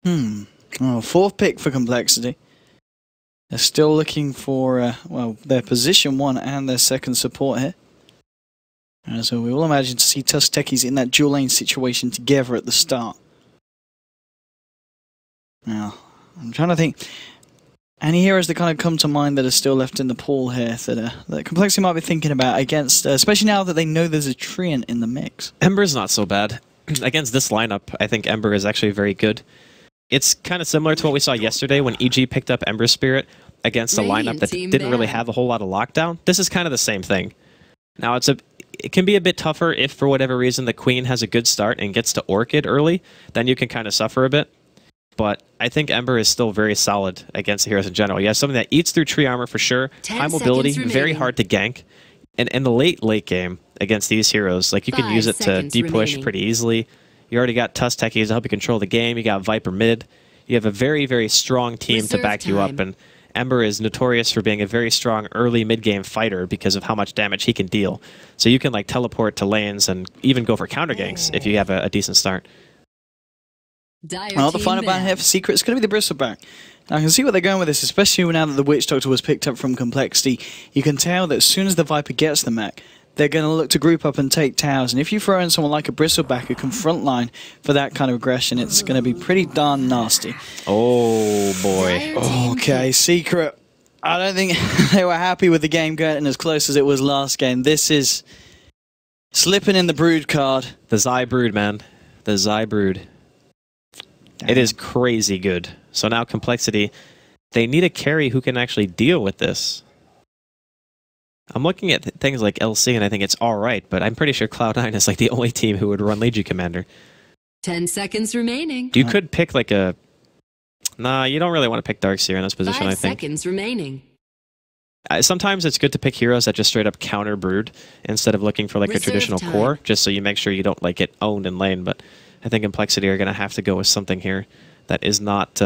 Oh, fourth pick for Complexity. They're still looking for, well, their position 1 and their second support here. And so we will imagine to see Tusk Techies in that dual lane situation together at the start. Now, I'm trying to think. Any heroes that kind of come to mind that are still left in the pool here that Complexity might be thinking about against, especially now that they know there's a Treant in the mix? Ember's not so bad. Against this lineup, I think Ember is actually very good. It's kind of similar to what we saw yesterday when EG picked up Ember Spirit against a lineup that didn't really have a whole lot of lockdown. This is kind of the same thing. Now, it can be a bit tougher if, for whatever reason, the Queen has a good start and gets to Orchid early. Then you can kind of suffer a bit. But I think Ember is still very solid against the heroes in general. You have something that eats through tree armor for sure, high mobility, very hard to gank. And in the late game against these heroes, like you can use it to de-push pretty easily. You already got Tusk Techies to help you control the game. You got Viper mid. You have a very, very strong team to back you up. And Ember is notorious for being a very strong early mid-game fighter because of how much damage he can deal. So you can like teleport to lanes and even go for counter ganks if you have a decent start. Well, the final ban here for Secret is going to be the Bristleback. Now, I can see where they're going with this, especially now that the Witch Doctor was picked up from Complexity. You can tell that as soon as the Viper gets the mech, they're going to look to group up and take towers. And if you throw in someone like a Bristleback who can frontline for that kind of aggression, it's going to be pretty darn nasty. Oh, boy. Okay, Secret. I don't think they were happy with the game getting as close as it was last game. This is slipping in the Brood card. The Zai Brood, man. The Zai Brood. Damn. It is crazy good. So now Complexity, they need a carry who can actually deal with this. I'm looking at things like LC and I think it's alright, but I'm pretty sure Cloud9 is like the only team who would run Legion Commander. 10 seconds remaining. You could pick like a... Nah, you don't really want to pick Darkseer in this position, I think. 5 seconds remaining. Sometimes it's good to pick heroes that just straight up counter Brood instead of looking for like a traditional core, just so you make sure you don't like get owned in lane, but I think Complexity are going to have to go with something here that is not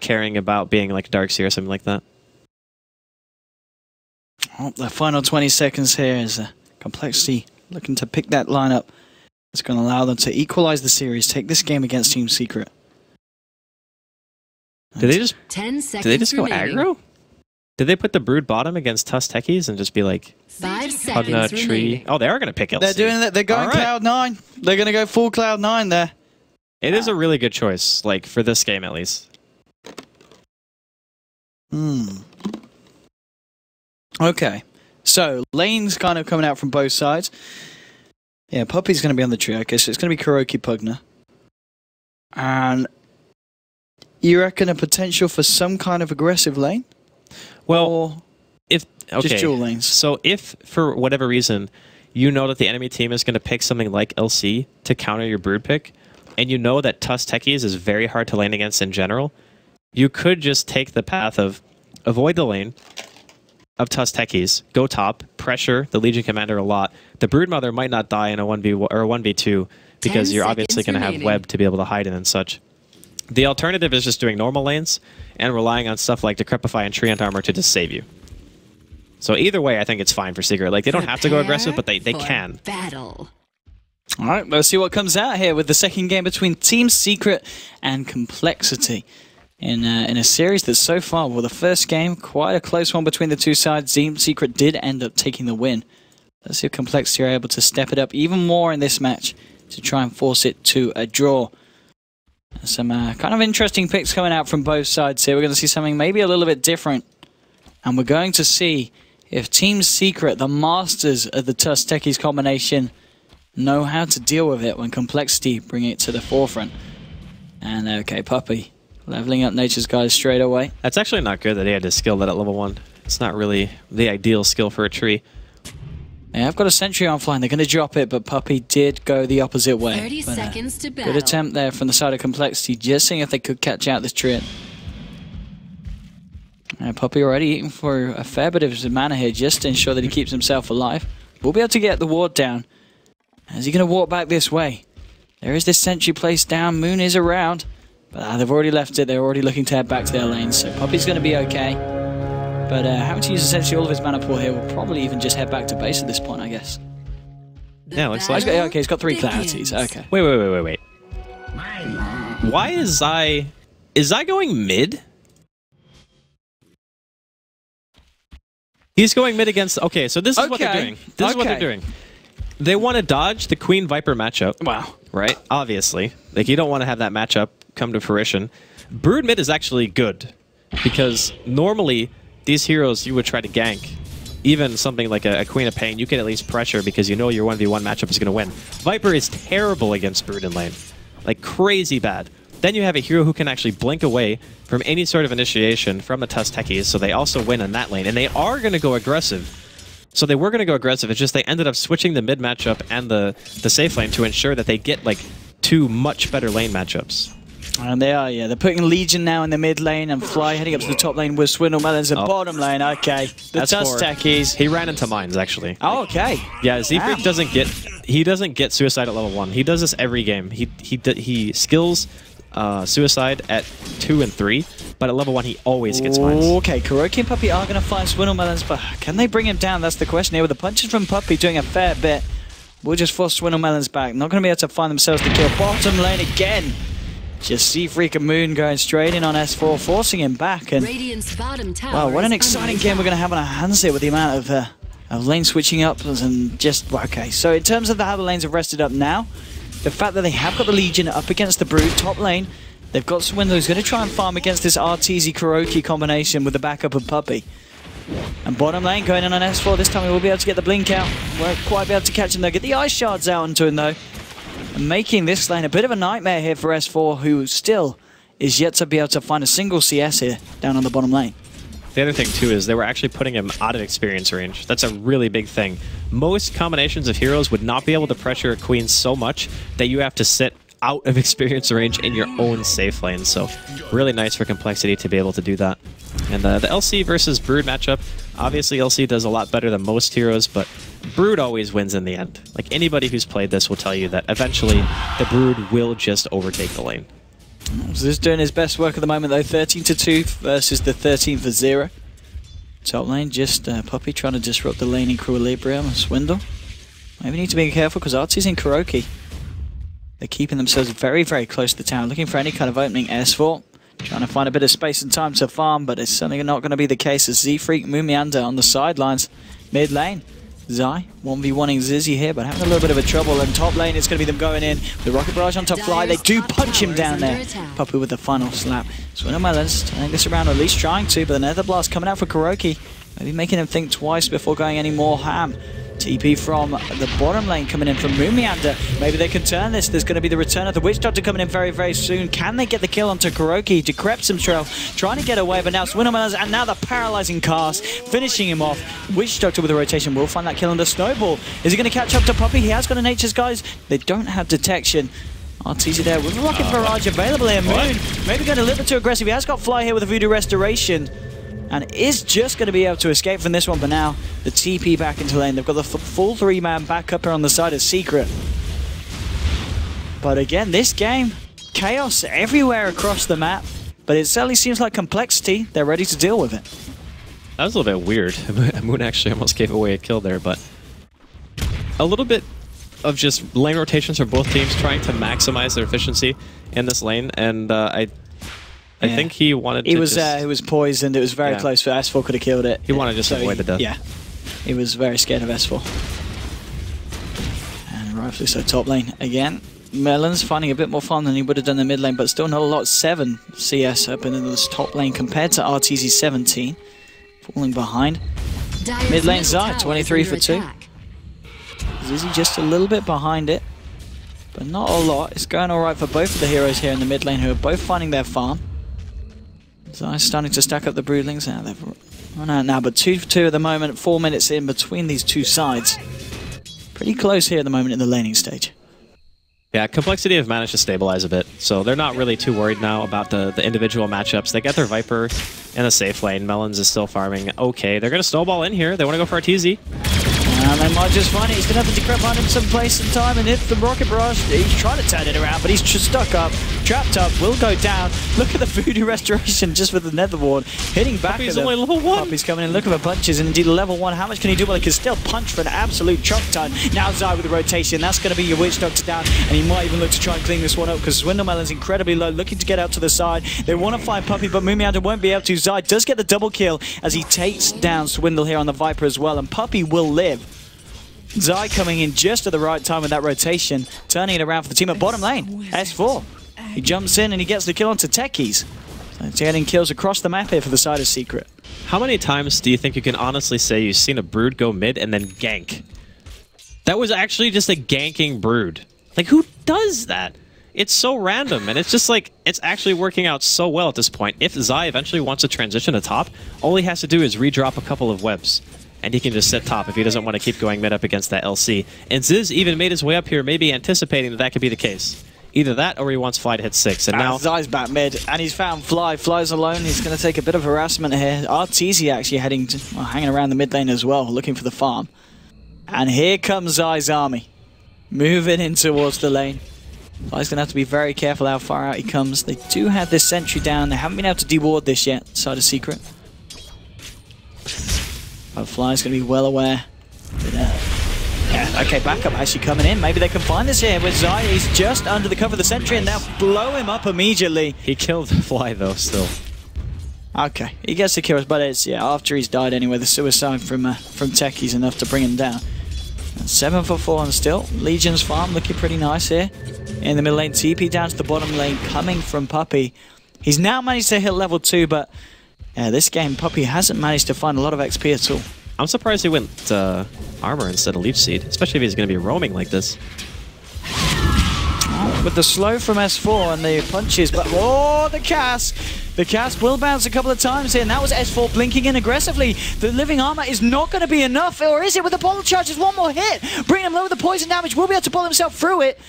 caring about being like Darkseer or something like that. Oh, the final 20 seconds here is Complexity looking to pick that lineup. It's going to allow them to equalize the series, take this game against Team Secret. Did they just 10 seconds Did they just go remaining. aggro? Did they put the Brood bottom against Tusk Techies and just be like 5 hug a seconds tree? remaining. Oh, they are going to pick LC. They're doing that. They're going Cloud9. They're going to go full Cloud9 there. It is a really good choice, like for this game at least. Okay, so lane's kind of coming out from both sides. Yeah, Puppy's going to be on the trio. Okay, so it's going to be Kuroki Pugna. And you reckon a potential for some kind of aggressive lane? Well, or if okay, just dual lanes? So if for whatever reason you know that the enemy team is going to pick something like LC to counter your Brood pick, and you know that Tusk Techies is very hard to lane against in general, you could just take the path of avoid the lane of Tusk Techies, go top, pressure the Legion Commander a lot. The Brood Mother might not die in a 1v1 or a 1v2 because you're obviously going to have web to be able to hide in and such. The alternative is just doing normal lanes and relying on stuff like Decrepify and Treant Armor to just save you. So either way, I think it's fine for Secret. Like, they don't have to go aggressive, but they can. Battle. All right, let's see what comes out here with the second game between Team Secret and Complexity. In a series that so far, well, the first game, quite a close one between the two sides. Team Secret did end up taking the win. Let's see if Complexity are able to step it up even more in this match to try and force it to a draw. Some kind of interesting picks coming out from both sides here. We're going to see something maybe a little bit different. And we're going to see if Team Secret, the masters of the Tusk Techies combination, know how to deal with it when Complexity bring it to the forefront. And okay, Puppy leveling up Nature's Guys straight away. That's actually not good that he had to skill that at level 1. It's not really the ideal skill for a tree. Yeah, I've got a sentry on flying. They're going to drop it, but Puppy did go the opposite way. 30 seconds to battle. Good attempt there from the side of Complexity, just seeing if they could catch out this Treant. Puppy already eating for a fair bit of his mana here, just to ensure that he keeps himself alive. We'll be able to get the ward down. Is he going to walk back this way? There is this sentry placed down. Moon is around. But they've already left it. They're already looking to head back to their lanes. So Puppy's going to be okay. But having to use essentially all of his mana pool here, will probably even just head back to base at this point, I guess. Yeah, looks like... Okay, he's got 3 clarities. Okay. Wait. Why is Zai going mid? He's going mid against... Okay, so this is what they're doing. This is what they're doing. They want to dodge the Queen Viper matchup. Wow. Right? Obviously. Like, you don't want to have that matchup come to fruition. Brood mid is actually good. Because normally, these heroes you would try to gank. Even something like a Queen of Pain, you can at least pressure because you know your 1v1 matchup is going to win. Viper is terrible against Brood in lane. Like, crazy bad. Then you have a hero who can actually blink away from any sort of initiation from the Tusk techies, so they also win in that lane. And they are going to go aggressive. So they were going to go aggressive, it's just they ended up switching the mid matchup and the safe lane to ensure that they get, like, 2 much better lane matchups. And they are, yeah. They're putting Legion now in the mid lane and Fly heading up to the top lane with Swindle Melons at bottom lane. Okay. The Tusk techies. He ran into mines, actually. Oh, okay. Yeah, Z-Freak doesn't get suicide at level 1. He does this every game. He skills suicide at 2 and 3, but at level 1 he always gets mines. Okay, KuroKy and Puppey are going to find Swindle Melons, but can they bring him down? That's the question here. With the punches from Puppey doing a fair bit, we'll just force Swindle Melons back. Not going to be able to find themselves the kill. Bottom lane again. Just Z-Freak and Moon going straight in on S4, forcing him back. And wow, what an exciting game we're going to have on our hands here with the amount of lane switching up and just, okay. So in terms of how the lanes have rested up now, the fact that they have got the Legion up against the Brood, top lane, they've got Swindle who's going to try and farm against this RTZ KuroKy combination with the backup of Puppey. And bottom lane going in on S4, this time we will be able to get the blink out. Won't quite be able to catch him though, get the ice shards out onto him though. And making this lane a bit of a nightmare here for S4, who still is yet to be able to find a single CS here down on the bottom lane. The other thing too is they were actually putting him out of experience range. That's a really big thing. Most combinations of heroes would not be able to pressure a Queen so much that you have to sit out of experience range in your own safe lane. So really nice for Complexity to be able to do that. And the LC versus Brood matchup, obviously LC does a lot better than most heroes, but Brood always wins in the end. Like, anybody who's played this will tell you that eventually the Brood will just overtake the lane. So this doing his best work at the moment though, 13-2 versus the 13-0. Top lane, just Puppey trying to disrupt the lane in Equilibrium and Swindle. Maybe need to be careful because Artie's in KuroKy. They're keeping themselves very, very close to the town, looking for any kind of opening. S4 trying to find a bit of space and time to farm, but it's certainly not going to be the case as Z-Freak, Moomiander on the sidelines. Mid lane, Zai 1v1ing Zizzy here, but having a little bit of a trouble. And top lane, it's going to be them going in. The Rocket Barrage onto Fly, they do punch him down there. Puppey with the final slap. Swindle Melons turning this around, at least trying to, but the Nether Blast coming out for KuroKy. Maybe making him think twice before going any more ham. TP from the bottom lane coming in from Moomiander. Maybe they can turn this. There's going to be the return of the Witch Doctor coming in very, very soon. Can they get the kill onto KuroKy? Decreps himself, trying to get away, but now Swindle Melons, and now the paralyzing cast, finishing him off. Witch Doctor with a rotation will find that kill under Snowball. Is he going to catch up to Puppey? He has got a Nature's Guise. They don't have detection. RTZ there with a Rocket Barrage available here. Moon maybe going a little bit too aggressive. He has got Fly here with a Voodoo Restoration. And is just going to be able to escape from this one, but now the TP back into lane. They've got the full 3-man backup here on the side of Secret. But again, this game, chaos everywhere across the map, but it certainly seems like Complexity, they're ready to deal with it. That was a little bit weird. Moon actually almost gave away a kill there, but a little bit of just lane rotations from both teams trying to maximize their efficiency in this lane, and I think he wanted to he was poisoned. It was very close for S4 could have killed it. He wanted to just avoid the death. Yeah. He was very scared of S4. And rightfully so, top lane again. Melons finding a bit more fun than he would have done in the mid lane, but still not a lot. 7 CS up in this top lane compared to RTZ 17. Falling behind. Mid lane Zai, 23 for 2. Zizzy just a little bit behind it, but not a lot. It's going alright for both of the heroes here in the mid lane who are both finding their farm. Zai's starting to stack up the broodlings. Now they've run out now, but 2-2 at the moment, 4 minutes in between these two sides. Pretty close here at the moment in the laning stage. Yeah, Complexity have managed to stabilize a bit, so they're not really too worried now about the individual matchups. They get their Viper in a safe lane. Melons is still farming. Okay, they're going to snowball in here. They want to go for a TZ. And they might just find it. He's going to have to decrep behind him some place and time, and hit the Rocket Barrage. He's trying to turn it around, but he's just stuck up. trapped up, will go down. Look at the voodoo restoration just with the Nether Ward. Hitting back Puppy's at them. only level 1. Puppy's coming in looking for punches, and indeed level 1. How much can he do? Well, he can still punch for an absolute chop ton. Now Zai with the rotation. That's going to be your Witch Doctor down, and he might even look to try and clean this one up because Swindlemelon's incredibly low, looking to get out to the side. They want to find Puppy, but Moomiander won't be able to. Zai does get the double kill as he takes down Swindle here on the Viper as well, and Puppy will live. Zai coming in just at the right time with that rotation, turning it around for the team at bottom lane. S4. He jumps in and he gets the kill onto Techies. So he's getting kills across the map here for the side of Secret. How many times do you think you can honestly say you've seen a Brood go mid and then gank? That was actually just a ganking Brood. Like, who does that? It's so random, and it's just like, it's actually working out so well at this point. If Zai eventually wants to transition to top, all he has to do is redrop a couple of webs, and he can just sit top if he doesn't want to keep going mid up against that LC. And Ziz even made his way up here, maybe anticipating that that could be the case. Either that, or he wants Fly to hit 6. And now Zai's back mid, and he's found Fly. Fly's alone. He's going to take a bit of harassment here. Arteezy actually heading to, well, hanging around the mid lane as well, looking for the farm. And here comes Zai's army, moving in towards the lane. Fly's going to have to be very careful how far out he comes. They do have this sentry down. They haven't been able to deward this yet, side of Secret. But Fly's going to be well aware. Yeah, okay, backup actually coming in. Maybe they can find this here with Zai. He's just under the cover of the sentry and they'll blow him up immediately. he killed Fly though, still. Okay, he gets the kills, but it's, yeah, after he's died anyway. The suicide from Techies enough to bring him down. And 7 for 4 and still. Legion's farm looking pretty nice here. In the middle lane, TP down to the bottom lane coming from Puppy. He's now managed to hit level 2, but this game, Puppy hasn't managed to find a lot of XP at all. I'm surprised he went armor instead of Leech Seed, especially if he's going to be roaming like this. With the slow from S4 and the punches, but oh, the cast! The cast will bounce a couple of times here, and that was S4 blinking in aggressively. The living armor is not going to be enough, or is it? With the bottle charges, one more hit. Bring him low with the poison damage, will be able to pull himself through it.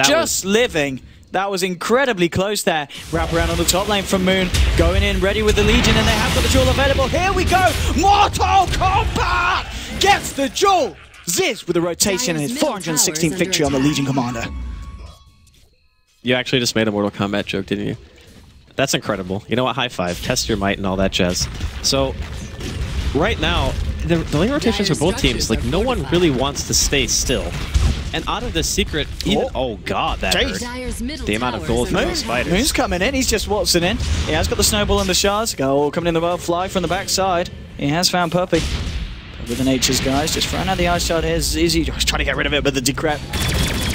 Just living. That was incredibly close there. Wrap around on the top lane from Moon. Going in, ready with the Legion, and they have got the jewel available. Here we go! Mortal Kombat! Gets the jewel! Ziz with the rotation and his 416th victory on the Legion Commander. You actually just made a Mortal Kombat joke, didn't you? That's incredible. You know what? High five. Test your might and all that jazz. So, right now, the lane rotations for both teams, like, no one really wants to stay still. And out of the Secret, even, oh god, that hurt. The amount of gold from those fighters. Moon's coming in, he's just waltzing in. He has got the snowball and the shards. Oh, coming in the well, Fly from the backside. He has found Puppy. With the Nature's guys, just throwing out the ice shard here. Izzy was trying to get rid of it, but the decrep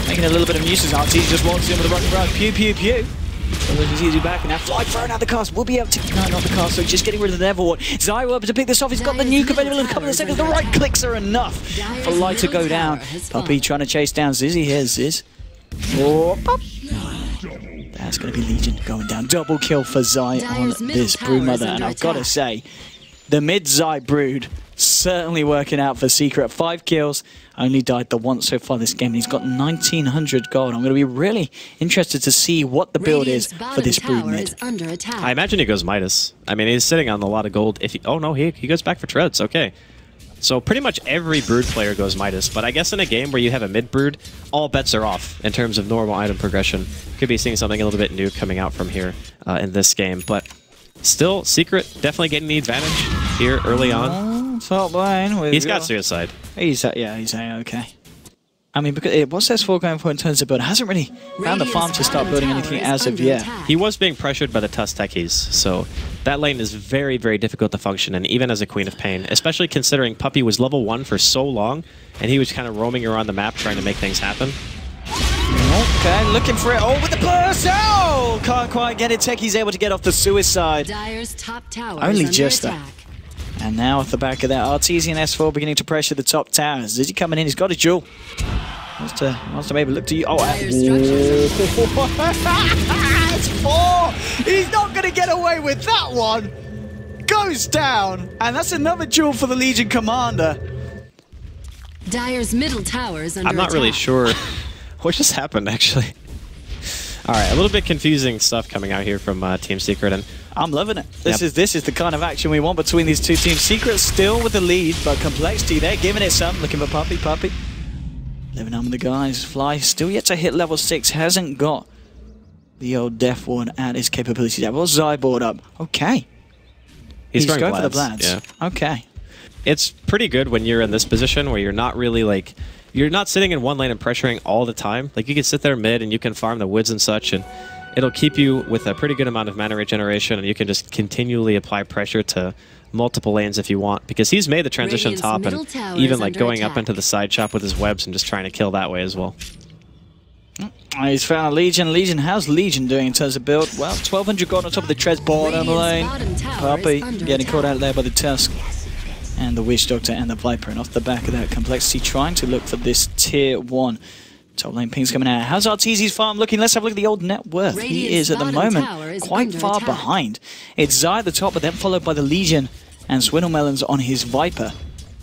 making a little bit of nuisance. Arteezy just waltzes in with the rocket barrage. Pew, pew, pew. So there's Izzy back, and now Fly throwing out the cast. We'll be able to, no, not the cast, so he's just getting rid of the Nether Ward. Zai will be able to pick this off. He's got the nuke available in a couple of seconds. The right clicks are enough for Fly to go down. Puppy trying to chase down Zizzy here. Ziz. Oh, pop. That's going to be Legion going down. Double kill for Zai on this Broodmother, and I've got to say, the mid-Zai Brood certainly working out for Secret. 5 kills, only died the once so far this game, and he's got 1900 gold. I'm going to be really interested to see what the build is for this Brood mid. I imagine he goes Midas. I mean, he's sitting on a lot of gold. If he, oh no, he goes back for treads. Okay. So pretty much every Brood player goes Midas, but I guess in a game where you have a mid Brood, all bets are off in terms of normal item progression. Could be seeing something a little bit new coming out from here in this game, but still, Secret definitely getting the advantage here early on. Top lane. He's got suicide. Yeah, he's okay. I mean, because what's S4 going for in terms of build? Hasn't really found the farm to start building anything as of yet. He was being pressured by the Tusk Techies, so that lane is very, very difficult to function in, even as a Queen of Pain, especially considering Puppy was level 1 for so long, and he was kind of roaming around the map trying to make things happen. Okay, looking for it. Oh, with the burst! Oh! Can't quite get it. Techie's able to get off the suicide. Dyer's top tower Only just though. And now off the back of that, Arteezy and S4 beginning to pressure the top towers. Is he coming in? He's got a jewel. Wants to maybe look to you. Oh, S4! He's not going to get away with that one. Goes down. And that's another jewel for the Legion Commander. Dyer's middle tower is under I'm not attack. really sure what just happened, actually. All right, a little bit confusing stuff coming out here from Team Secret, and I'm loving it. This is the kind of action we want between these two teams. Secret still with the lead, but Complexity, they're giving it some. Looking for Puppy. Living on with the guys. Fly still yet to hit level 6. Hasn't got the old Death Ward at his capabilities. That was Zai board up. Okay. He's going for the Blads. Yeah. Okay. It's pretty good when you're in this position where you're not really like, you're not sitting in one lane and pressuring all the time. Like you can sit there mid and you can farm the woods and such, and it'll keep you with a pretty good amount of mana regeneration, and you can just continually apply pressure to multiple lanes if you want, because he's made the transition top and even like going up into the side chop with his webs and just trying to kill that way as well. He's found a Legion. Legion, how's Legion doing in terms of build? Well, 1200 gold on top of the Trez bottom lane. Puppey getting caught out there by the Tusk and the Witch Doctor and the Viper, and off the back of that, Complexity trying to look for this tier 1. Top lane ping's coming out. How's Arteezy's farm looking? Let's have a look at the old net worth. He is at the moment quite far behind. It's Zai at the top, but then followed by the Legion and Swindlemelons on his Viper.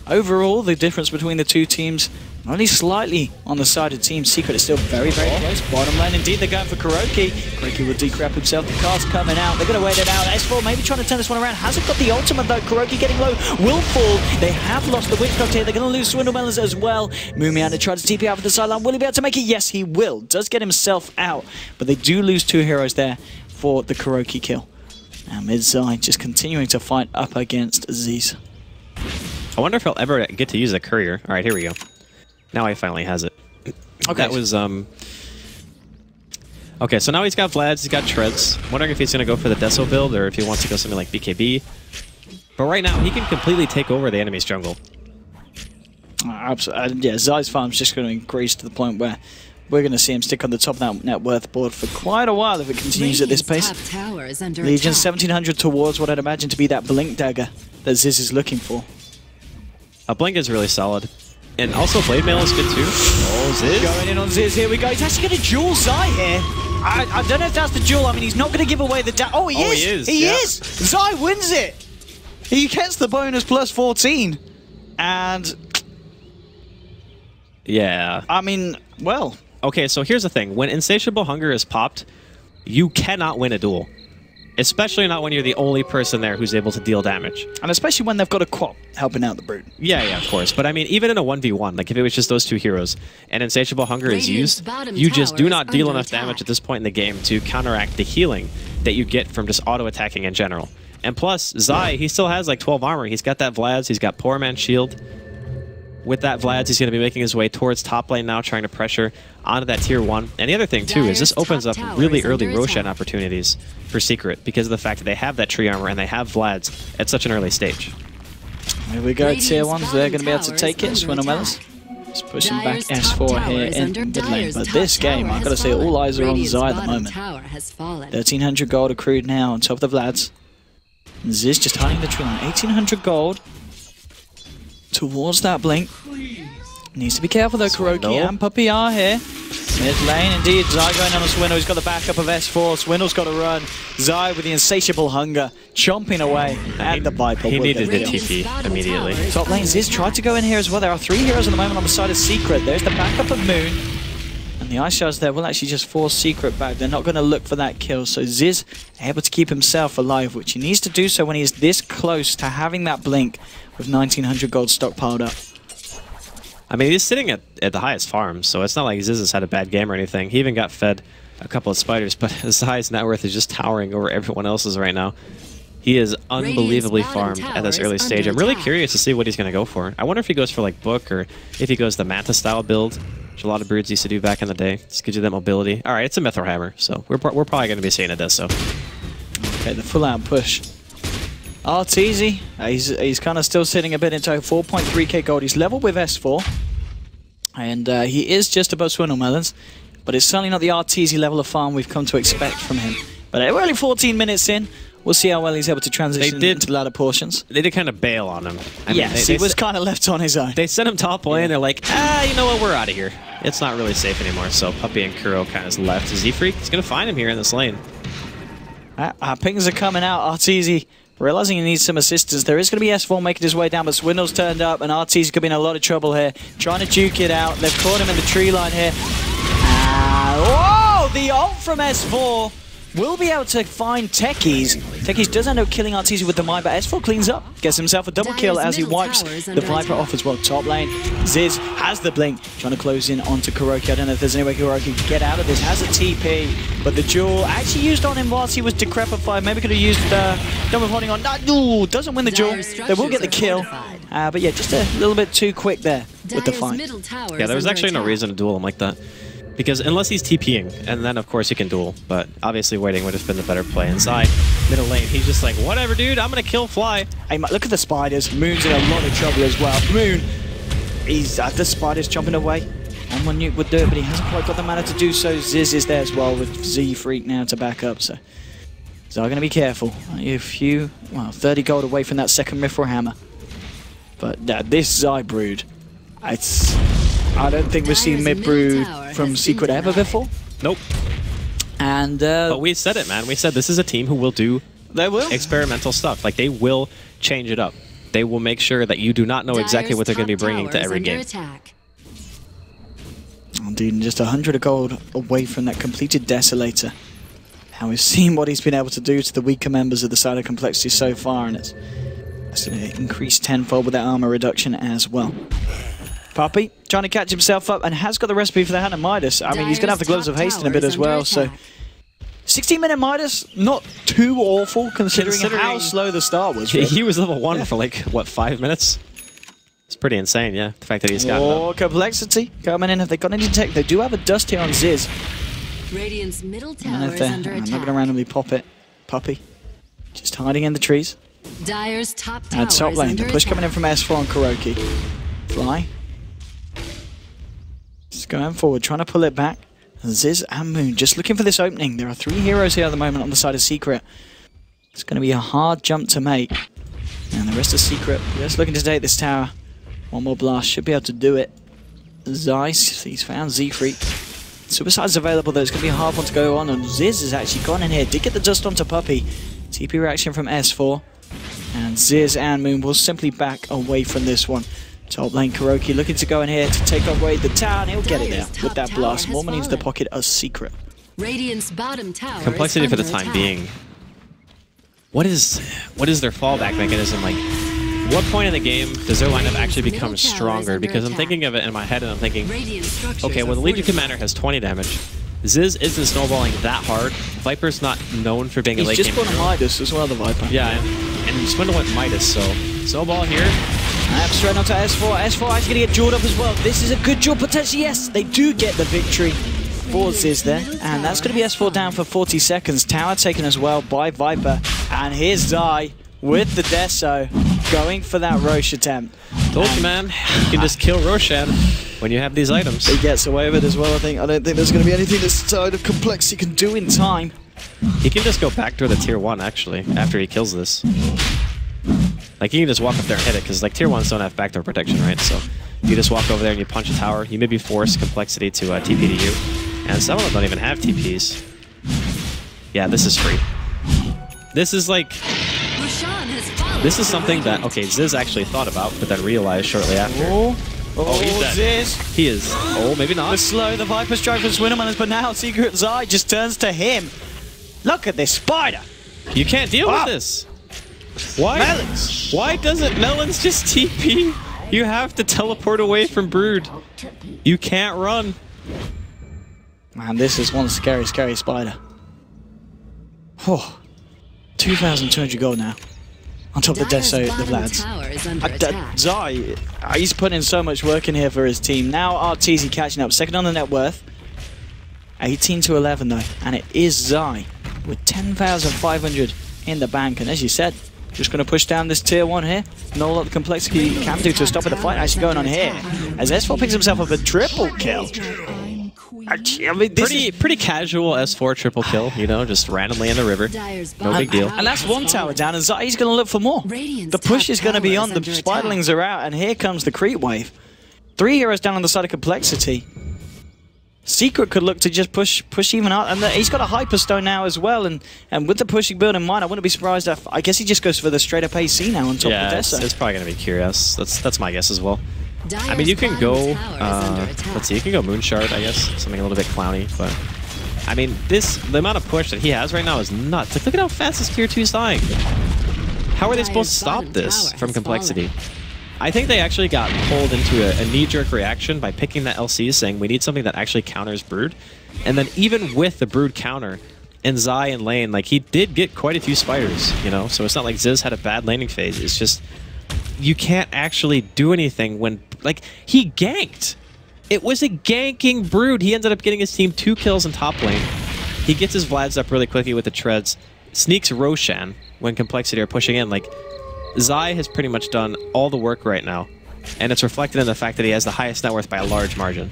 Overall, the difference between the two teams, only slightly on the side of Team Secret. It's still very, very close. Bottom lane, indeed, they're going for KuroKy. KuroKy will decrap himself. The cast coming out. They're going to wait it out. S4 maybe trying to turn this one around. Hasn't got the ultimate, though. KuroKy getting low. Will fall. They have lost the Witch Doctor here. They're going to lose Swindlemelons as well. Mumiana tried to TP out for the sideline. Will he be able to make it? Yes, he will. Does get himself out. But they do lose 2 heroes there for the KuroKy kill. And mid-Zai just continuing to fight up against Aziz. I wonder if he'll ever get to use a courier. All right, here we go. Now he finally has it. Okay. That was, Okay, so now he's got Vlads, he's got Treads. Wondering if he's going to go for the Deso build or if he wants to go something like BKB. But right now, he can completely take over the enemy's jungle. Absolutely. Yeah, Zai's farm's just going to increase to the point where we're going to see him stick on the top of that net worth board for quite a while if it continues at this pace. Legion 1700 towards what I'd imagine to be that Blink Dagger that Ziz is looking for. A Blink is really solid. And also Blade Mail is good too. Oh, Ziz. Going in on Ziz, here we go. He's actually going to duel Zai here. I don't know if that's the duel. I mean, he's not going to give away the Oh, he is. He is. Zai wins it. He gets the bonus plus 14. And... yeah. I mean, well... okay, so here's the thing. When Insatiable Hunger is popped, you cannot win a duel. Especially not when you're the only person there who's able to deal damage. And especially when they've got a quap helping out the Brute. Yeah, of course. But I mean, even in a 1v1, like if it was just those 2 heroes and Insatiable Hunger is used, you just do not deal enough damage at this point in the game to counteract the healing that you get from just auto-attacking in general. And plus, Zai, he still has like 12 armor. He's got that Vlads, he's got Poor Man's Shield. With that Vlads, he's going to be making his way towards top lane now, trying to pressure onto that tier 1. And the other thing, too, is this opens up really early Roshan opportunities for Secret because of the fact that they have that tree armor and they have Vlads at such an early stage. Here we go, tier 1s. They're going to be able to take it. Swindlemelons just pushing back S4 here in mid lane. But this game, I've got to say, all eyes are on Zai at the moment. 1300 gold accrued now on top of the Vlads. And Ziz just hiding the tree line. 1800 gold. Towards that Blink. Needs to be careful though, KuroKy and Puppey are here. Mid lane, indeed. Zai going on a Swindle. He's got the backup of S4. Swindle's got to run. Zai with the insatiable hunger, chomping away at the Viper. He needed the TP immediately. Top lane, Ziz tried to go in here as well. There are 3 heroes at the moment on the side of Secret. There's the backup of Moon. And the Ice Shards there will actually just force Secret back. They're not going to look for that kill. So Ziz able to keep himself alive, which he needs to do so when he is this close to having that Blink with 1900 gold stockpiled up. I mean, he's sitting at the highest farm, so it's not like Ziz has had a bad game or anything. He even got fed a couple of spiders, but his highest net worth is just towering over everyone else's right now. He is unbelievably farmed at this early stage. I'm really curious to see what he's going to go for. I wonder if he goes for like Book or if he goes the Manta style build, which a lot of Brutes used to do back in the day. Just gives you that mobility. All right, it's a Mithril Hammer, so we're probably going to be seeing a Deso. Okay, the full out push. Arteezy, he's kind of still sitting a bit into 4.3k gold. He's level with S4, and he is just above Swindlemelons, but it's certainly not the Arteezy level of farm we've come to expect from him. But we're only 14 minutes in. We'll see how well he's able to transition into the latter portions. They did kind of bail on him. I mean, he was kind of left on his own. They sent him top lane, they're like, you know what, we're out of here. It's not really safe anymore, so Puppey and Kuro kind of left. Z-Freak is going to find him here in this lane. Pings are coming out. Arteezy realizing he needs some assistance. There is going to be S4 making his way down, but Swindle's turned up, and Arteezy could be in a lot of trouble here. Trying to juke it out. They've caught him in the tree line here. Whoa! The ult from S4 will be able to find Techies. Techies does end up killing Arteezy with the mine, but S4 cleans up, gets himself a double kill as he wipes the Viper off as well. Top lane, Ziz has the blink, trying to close in onto KuroKy. I don't know if there's any way KuroKy can get out of this. Has a TP, but the duel actually used on him whilst he was decrepified. Maybe could have used done with holding on. No, doesn't win the duel. They will get the kill. But yeah, just a little bit too quick there with the fight. Yeah, there was actually no reason to duel him like that. Because unless he's TPing, and then of course you can duel, but obviously waiting would have been the better play. Inside, middle lane, he's just like, whatever dude, I'm gonna kill Fly. Hey, look at the spiders. Moon's in a lot of trouble as well. Moon, he's at the spiders jumping away. One nuke would do it, but he hasn't quite got the mana to do so. Ziz is there as well with Z Freak now to back up, so I'm gonna be careful. A few, well, 30 gold away from that second Mithril Hammer. But this Zai Brood, I don't think we've seen mid brood from Secret ever before. Nope. And but we said it, man. We said this is a team who will do experimental stuff. Like, they will change it up. They will make sure that you do not know exactly what they're going to be bringing to every game. Indeed, just 100 of gold away from that completed Desolator. Now we've seen what he's been able to do to the weaker members of the side of Complexity so far, and it's increased tenfold with that armor reduction as well. Puppey trying to catch himself up and has got the recipe for the Hand of Midas. I mean, he's going to have the Gloves of Haste in a bit as well, so 16-minute Midas, not too awful considering how slow the start was. Really. He was level 1 for like, what, 5 minutes? It's pretty insane, yeah, the fact that he's got more Complexity coming in. If they've got any tech, they do have a dust here on Ziz. Radiant's middle tower is under attack. I'm not going to randomly pop it. Puppey just hiding in the trees. Dire's top tower is top lane, the push coming in from S4 on KuroKy. Fly. Just going forward, trying to pull it back. Ziz and Moon just looking for this opening. There are 3 heroes here at the moment on the side of Secret. It's going to be a hard jump to make. And the rest of Secret just looking to take this tower. One more blast, should be able to do it. Zeiss, he's found Z-Freak. Suicide's available though, it's going to be a hard one to go on. And Ziz has actually gone in here. Did get the dust onto Puppey. TP reaction from S4. And Ziz and Moon will simply back away from this one. Top lane KuroKy looking to go in here to take away the tower, and he'll get it there with that blast. More money into the pocket as Secret. Radiant's bottom tower Complexity for the time being. What is their fallback mechanism? Like, what point in the game does their lineup actually become stronger? Because I'm thinking of it in my head and I'm thinking, okay, well the Legion Commander has 20 damage. Ziz isn't snowballing that hard. Viper's not known for being a late game hero. He's just gone Midas as well, the Viper. Yeah, and Swindle went Midas, so snowball here. Straight onto S4. S4 actually going to get jawed up as well. This is a good jaw potential. Yes, they do get the victory for Ziz there. And that's going to be S4 down for 40 seconds. Tower taken as well by Viper. And here's Zai with the Deso going for that Roche attempt. Told you, man. You can just kill Roshan when you have these items. He gets away with it as well, I think. I don't think there's going to be anything this side of Complexity can do in time. He can just go back to the tier 1, actually, after he kills this. Like, you can just walk up there and hit it, because like tier 1s don't have backdoor protection, right? So you just walk over there and you punch a tower. You maybe force Complexity to TP to you. And some of them don't even have TPs. Yeah, this is free. This is like... This is something that, okay, Ziz actually thought about, but then realized shortly after. He's dead. Ziz. He is. Oh, maybe not. The slow, the Viper's trying for Swindlemanners, but now Secret Zai just turns to him. Look at this spider. You can't deal with this. Why? Melons. Why doesn't Melons just TP? You have to teleport away from Brood. You can't run. Man, this is one scary, scary spider. Oh, 2,200 gold now. On top of the Deso, the Vlads. Zai, he's putting in so much work in here for his team. Now Arteezy catching up, second on the net worth. 18 to 11 though, and it is Zai with 10,500 in the bank. And as you said, just going to push down this tier 1 here. Not a lot of Complexity he can do to stop the fight actually going on here. As S4 picks himself up a triple kill. I mean, pretty casual S4 triple kill, you know, just randomly in the river. No big deal. And that's one tower down, and Zai's going to look for more. The push is going to be on, the Spiderlings are out, and here comes the creep wave. 3 heroes down on the side of Complexity. Secret could look to just push even out, and he's got a Hyperstone now as well, and with the pushing build in mind, I wouldn't be surprised if, I guess he just goes for the straight up AC now on top of the Deso. It's probably going to be Curious. That's my guess as well. I mean, you can go, let's see, you can go Moonshard, I guess, something a little bit clowny, but I mean, the amount of push that he has right now is nuts. Like, look at how fast this tier 2 is dying. How are they supposed to stop this from Complexity? I think they actually got pulled into a knee-jerk reaction by picking that LC, saying we need something that actually counters Brood. And then even with the Brood counter, and Zai in lane, like, he did get quite a few spiders, you know? So it's not like Ziz had a bad laning phase. It's just, you can't actually do anything when, like, he ganked. It was a ganking Brood. He ended up getting his team 2 kills in top lane. He gets his Vlads up really quickly with the treads, sneaks Roshan when Complexity are pushing in. Like, Zai has pretty much done all the work right now, and it's reflected in the fact that he has the highest net worth by a large margin.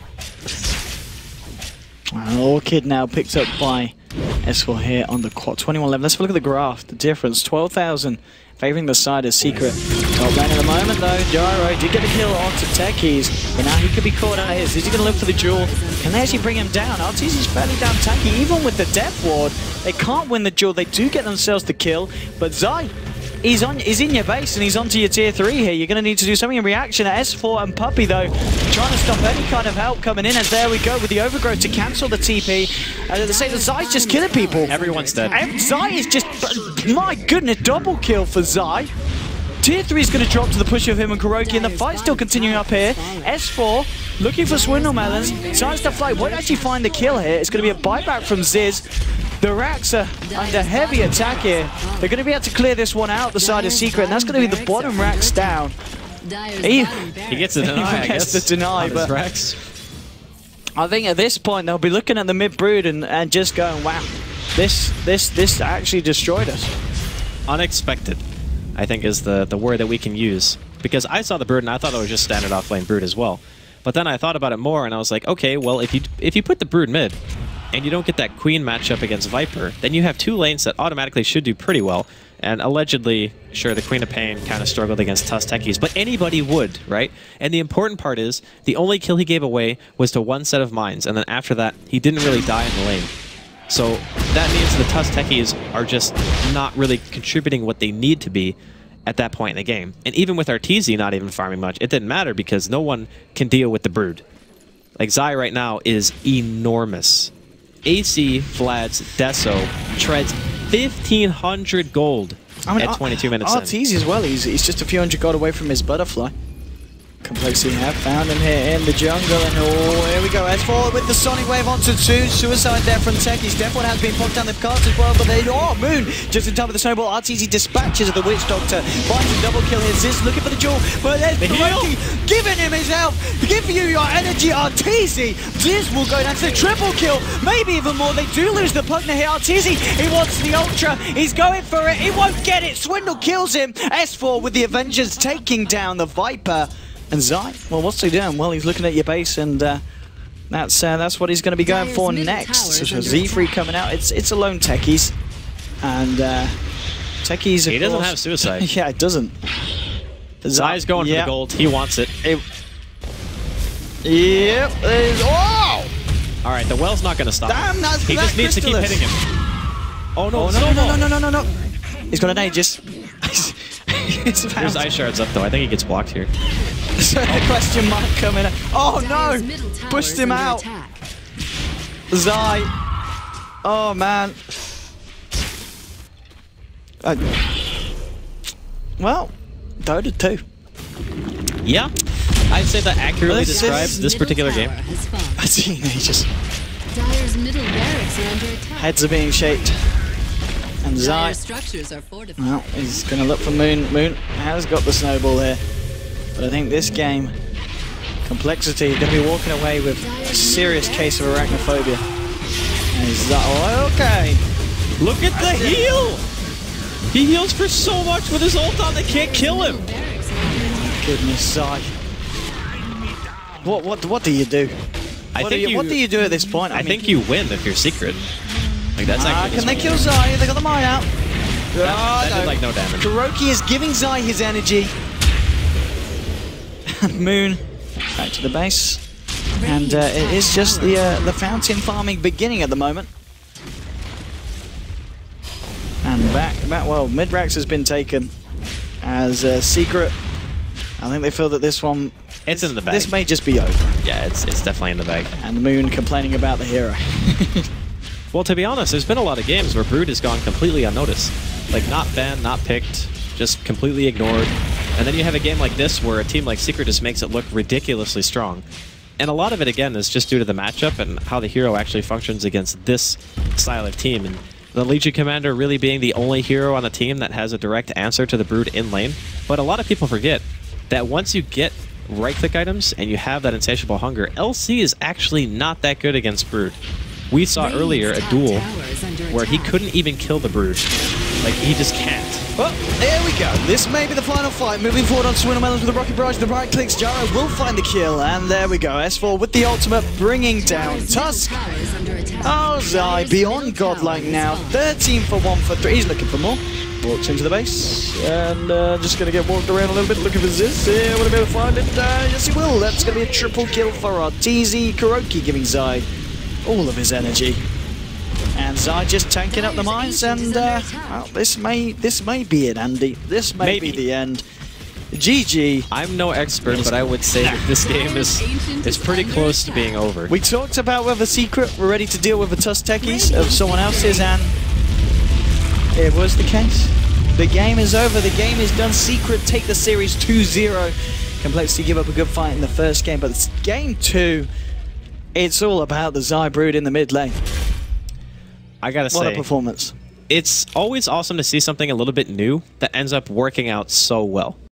Orchid now picked up by S4 here on the quad 21-11. Let's have a look at the graph. The difference, 12,000 favoring the side of Secret. Top lane at the moment though, Gyro did get a kill onto Techies, but now he could be caught out here. Is he going to look for the duel? Can they actually bring him down? Arteezy's fairly down tanky, even with the death ward. They can't win the duel. They do get themselves the kill, but Zai, he's in your base and he's onto your tier 3 here. You're going to need to do something in reaction. S4 and Puppey though, trying to stop any kind of help coming in, as there we go with the overgrowth to cancel the TP. At the same time, Zai's just killing people. Everyone's dead. And Zai is just, my goodness, double kill for Zai. Tier 3 is going to drop to the push of him and KuroKy, and the fight's still continuing up here. S4 looking for Swindle Melons. Tries to fly, won't actually find the kill here. It's going to be a buyback from Ziz. The Racks are under heavy attack here. They're going to be able to clear this one out the side of Secret, and that's going to be the bottom Racks down. He gets the deny, I guess. The deny, but Racks. I think at this point they'll be looking at the mid Brood and just going, wow, this actually destroyed us. Unexpected, I think, is the word that we can use. Because I saw the Brood and I thought it was just standard offlane Brood as well. But then I thought about it more and I was like, okay, well, if you put the Brood mid, and you don't get that Queen matchup against Viper, then you have 2 lanes that automatically should do pretty well. And allegedly, sure, the Queen of Pain kind of struggled against Tusk Techies, but anybody would, right? And the important part is, the only kill he gave away was to 1 set of mines, and then after that, he didn't really die in the lane. So that means the Tusk Techies are just not really contributing what they need to be at that point in the game. And even with Arteezy not even farming much, it didn't matter because no one can deal with the Brood. Like, Zai right now is enormous. AC, Vlad's, Deso, treads 1,500 gold at 22 minutes in. Arteezy as well, he's just a few hundred gold away from his butterfly. Complexity have found him here in the jungle, and oh, here we go. S4 with the Sonic Wave onto 2. Suicide there from Techies. Death one has been popped down the cards as well, but they, oh, Moon just in time with the snowball. Arteezy dispatches of the Witch Doctor. Finds a double kill here. Ziz looking for the duel, but there's KuroKy giving him his health. Give you your energy, Arteezy. Ziz will go down to the triple kill, maybe even more. They do lose the Pugna here. Arteezy, he wants the Ultra. He's going for it. He won't get it. Swindle kills him. S4 with the Avengers taking down the Viper. And Zai, well, what's he doing? Well, he's looking at your base, and that's what he's going to be going for next. So Z3 coming out. It's a lone Techies, and Techies. He doesn't have suicide. Yeah, it doesn't. Zai's going for the gold. He wants it. Yep. Oh! All right, the well's not going to stop. Damn, that's he just needs to keep hitting him. Oh no! No! He's got an Aegis. There's ice shards up though. I think he gets blocked here. Question mark coming up. Oh no! Pushed him out. Zai. Oh man. Well, Dota 2. Yeah, I'd say that accurately describes this particular game. I see Aegis. Heads are being shaped. And Zai, well, he's going to look for Moon. Moon has got the snowball here. But I think this game, Complexity, going to be walking away with a serious case of arachnophobia. And Zai, oh, okay. Look at the heal! He heals for so much with his ult on, they can't kill him. Goodness, Zai. What do you do? What do you do at this point? I think you win if you're Secret. Like, that's can they kill Zai? They got the mine out. That did like no damage. KuroKy is giving Zai his energy. Moon back to the base, and it is just the fountain farming beginning at the moment. And back. Well, mid-Rax has been taken as Secret. I think they feel that this one, it's in the bag. This may just be over. Yeah, it's definitely in the bag. And Moon complaining about the hero. Well, to be honest, there's been a lot of games where Brood has gone completely unnoticed. Like, not banned, not picked, just completely ignored. And then you have a game like this where a team like Secret just makes it look ridiculously strong. And a lot of it, again, is just due to the matchup and how the hero actually functions against this style of team. And the Legion Commander really being the only hero on the team that has a direct answer to the Brood in lane. But a lot of people forget that once you get right-click items and you have that insatiable hunger, LC is actually not that good against Brood. We saw earlier a duel where he couldn't even kill the Brood. Like, he just can't. Well, there we go. This may be the final fight. Moving forward on Swindle Melons with the Rocket Barrage. The right clicks. Jaro will find the kill. And there we go. S4 with the ultimate bringing down Tusk. Oh, Zai beyond godlike now. 13 for 1 for 3. He's looking for more. Walks into the base. And just going to get walked around a little bit. Looking for Ziz. Yeah, will he be able to find it? Yes, he will. That's going to be a triple kill for Arteezy. Kuroki giving Zai all of his energy. And Zai just tanking up the mines, and well, this may be it, Andy. This may be the end. GG. I'm no expert, but I would say that this game is pretty close to being over. We talked about whether Secret were ready to deal with the Tusk techies of someone else's, and it was the case. The game is over. The game is done. Secret take the series 2-0. Complexity give up a good fight in the first game, but it's game 2. It's all about the Zai Brood in the mid lane. I gotta say, what a performance. It's always awesome to see something a little bit new that ends up working out so well.